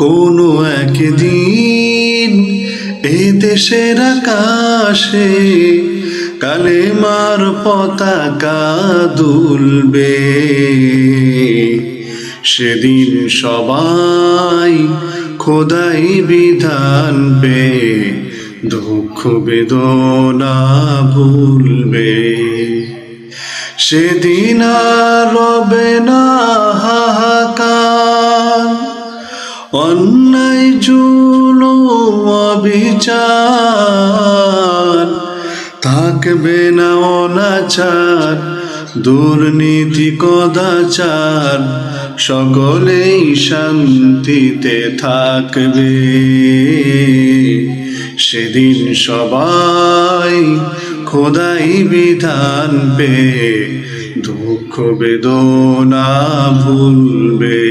কোনো একদিন এ দেশের আকাশে কালেমার পতাকা দুলবে, সেদিন সবাই খোদাই বিধান পে দুঃখ বেদনা ভুলবে। সেদিন আর রবে না হাহাকার, অন্যায় জুলুম অবিচার, থাকবে না অনাচার দুর্নীতি কদাচার, সকলেই শান্তিতে থাকবে। সেদিন সবাই খোদাই বিধান পে দুঃখ বেদনা ভুলবে।